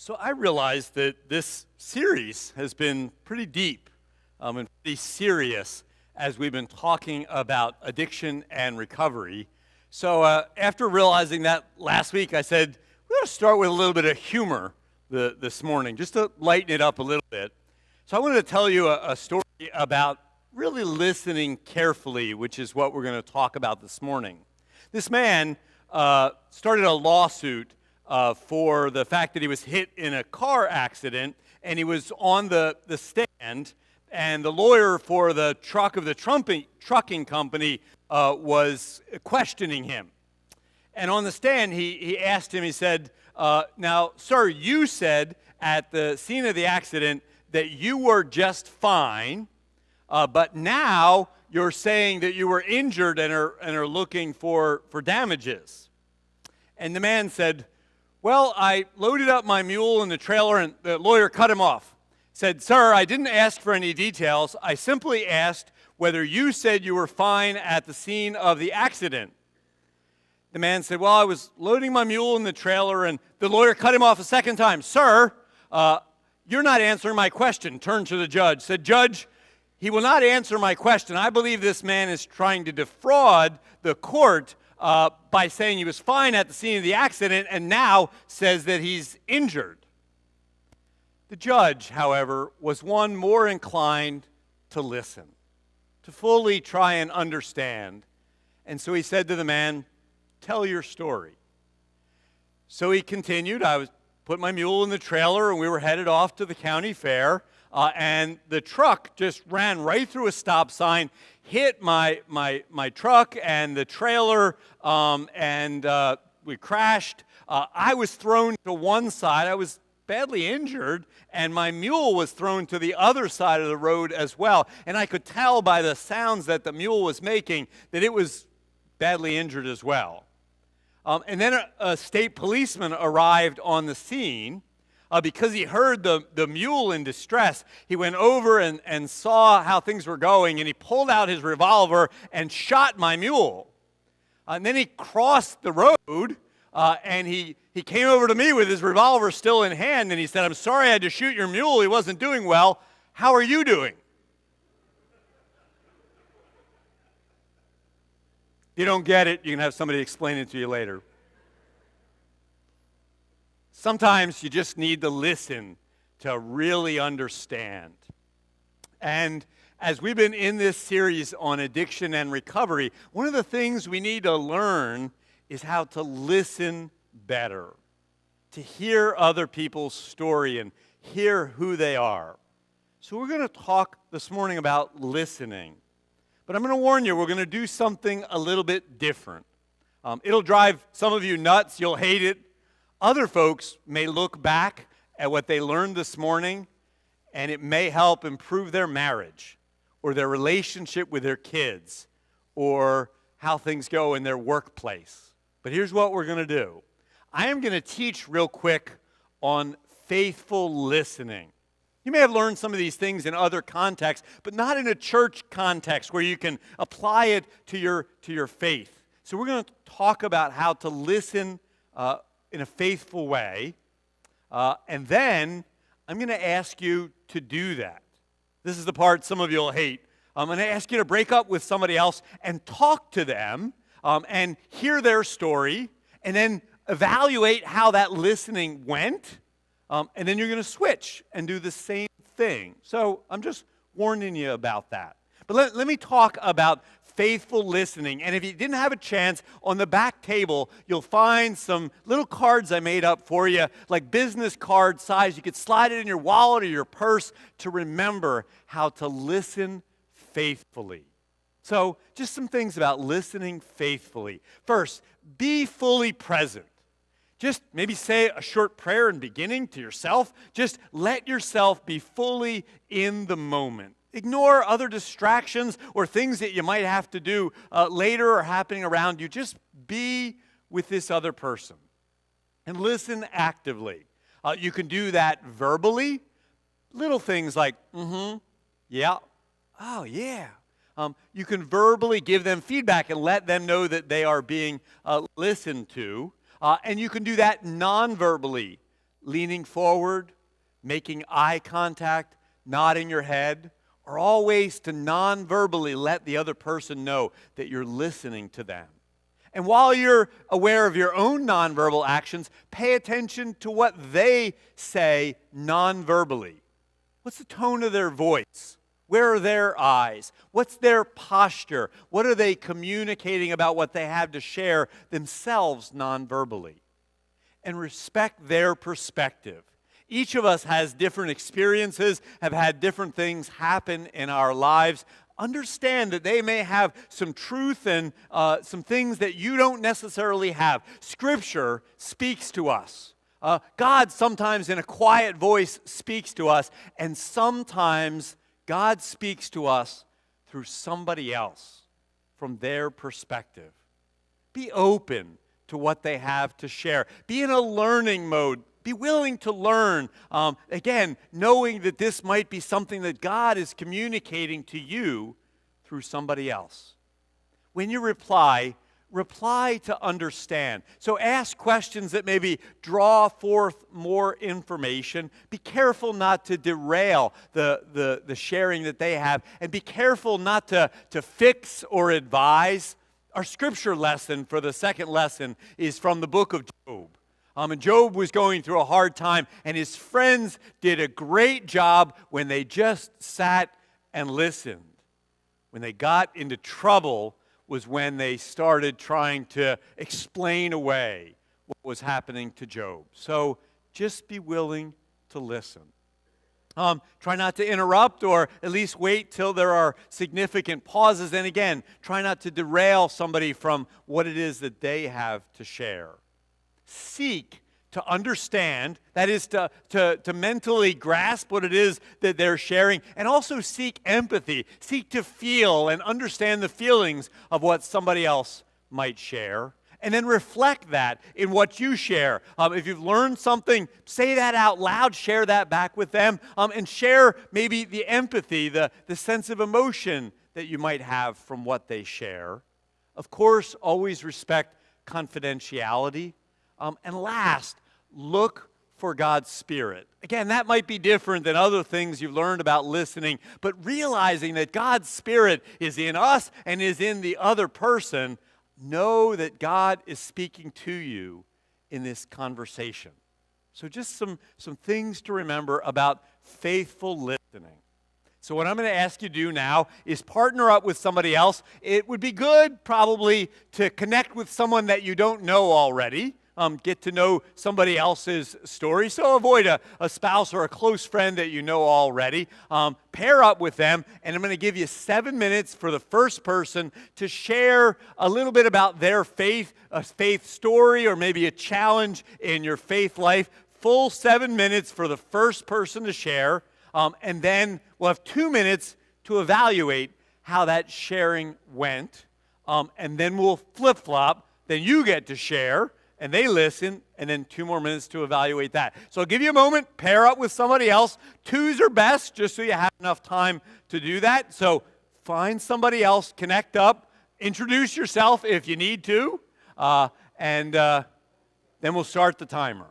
So I realized that this series has been pretty deep and pretty serious as we've been talking about addiction and recovery. So after realizing that last week, I said, we're going to start with a little bit of humor this morning, just to lighten it up a little bit. So I wanted to tell you a story about really listening carefully, which is what we're going to talk about this morning. This man started a lawsuit for the fact that he was hit in a car accident, and he was on the stand, and the lawyer for the truck of the trucking company was questioning him. And on the stand, he asked him, he said, now, sir, you said at the scene of the accident that you were just fine, but now you're saying that you were injured and are looking for damages. And the man said, well, I loaded up my mule in the trailer, and the lawyer cut him off. Said, sir, I didn't ask for any details. I simply asked whether you said you were fine at the scene of the accident. The man said, well, I was loading my mule in the trailer, and the lawyer cut him off a second time. Sir, you're not answering my question. Turned to the judge. Said, Judge, he will not answer my question. I believe this man is trying to defraud the court by saying he was fine at the scene of the accident and now says that he's injured. The judge, however, was one more inclined to listen, to fully try and understand. And so he said to the man, tell your story. So he continued. I was put my mule in the trailer, and we were headed off to the county fair. And the truck just ran right through a stop sign, hit my truck and the trailer, and we crashed. I was thrown to one side. I was badly injured, and my mule was thrown to the other side of the road as well. And I could tell by the sounds that the mule was making that it was badly injured as well. And then a state policeman arrived on the scene. Because he heard the mule in distress, he went over and saw how things were going, and he pulled out his revolver and shot my mule. And then he crossed the road, and he came over to me with his revolver still in hand, and he said, I'm sorry I had to shoot your mule. He wasn't doing well. How are you doing? If you don't get it, you can have somebody explain it to you later. Sometimes you just need to listen to really understand. And as we've been in this series on addiction and recovery, one of the things we need to learn is how to listen better, to hear other people's story and hear who they are. So we're going to talk this morning about listening. But I'm going to warn you, we're going to do something a little bit different. It'll drive some of you nuts. You'll hate it. Other folks may look back at what they learned this morning, and it may help improve their marriage or their relationship with their kids or how things go in their workplace. But here's what we're going to do. I am going to teach real quick on faithful listening. You may have learned some of these things in other contexts, but not in a church context where you can apply it to your faith. So we're going to talk about how to listen in a faithful way, and then I'm going to ask you to do that. This is the part some of you will hate. I'm going to ask you to break up with somebody else and talk to them and hear their story, and then evaluate how that listening went, and then you're going to switch and do the same thing. So I'm just warning you about that. But let me talk about faithful listening. And if you didn't have a chance, on the back table, you'll find some little cards I made up for you, like business card size. You could slide it in your wallet or your purse to remember how to listen faithfully. So just some things about listening faithfully. First, be fully present. Just maybe say a short prayer in beginning to yourself. Just let yourself be fully in the moment. Ignore other distractions or things that you might have to do later or happening around you. Just be with this other person and listen actively. You can do that verbally. Little things like, yeah, oh, yeah. You can verbally give them feedback and let them know that they are being listened to. And you can do that non-verbally. leaning forward, making eye contact, nodding your head, are all ways to non-verbally let the other person know that you're listening to them. And while you're aware of your own nonverbal actions, pay attention to what they say non-verbally. What's the tone of their voice? Where are their eyes? What's their posture? What are they communicating about what they have to share themselves non-verbally? And respect their perspective. Each of us has different experiences, have had different things happen in our lives. Understand that they may have some truth and some things that you don't necessarily have. Scripture speaks to us. God sometimes in a quiet voice speaks to us, and sometimes God speaks to us through somebody else from their perspective. Be open to what they have to share. Be in a learning mode. Be willing to learn. Again, knowing that this might be something that God is communicating to you through somebody else. When you reply to understand. So ask questions that maybe draw forth more information. Be careful not to derail the sharing that they have. And be careful not to fix or advise. Our scripture lesson for the second lesson is from the book of Job. And Job was going through a hard time, and his friends did a great job when they just sat and listened. When they got into trouble was when they started trying to explain away what was happening to Job. So just be willing to listen. Try not to interrupt, or at least wait till there are significant pauses. And again, try not to derail somebody from what it is that they have to share. Seek to understand, that is to mentally grasp what it is that they're sharing, and also seek empathy. Seek to feel and understand the feelings of what somebody else might share, and then reflect that in what you share. If you've learned something, say that out loud, share that back with them, and share maybe the empathy, the sense of emotion that you might have from what they share. Of course, always respect confidentiality. And last, look for God's Spirit. Again, that might be different than other things you've learned about listening, but realizing that God's Spirit is in us and is in the other person, know that God is speaking to you in this conversation. So just some things to remember about faithful listening. So what I'm going to ask you to do now is partner up with somebody else. It would be good probably to connect with someone that you don't know already. Get to know somebody else's story. So avoid a spouse or a close friend that you know already. Pair up with them, and I'm going to give you 7 minutes for the first person to share a little bit about their faith, a faith story, or maybe a challenge in your faith life. Full 7 minutes for the first person to share, and then we'll have 2 minutes to evaluate how that sharing went, and then we'll flip-flop. Then you get to share, and they listen, and then 2 more minutes to evaluate that. So I'll give you a moment, pair up with somebody else. 2s are best, just so you have enough time to do that. So find somebody else, connect up, introduce yourself if you need to, and then we'll start the timer.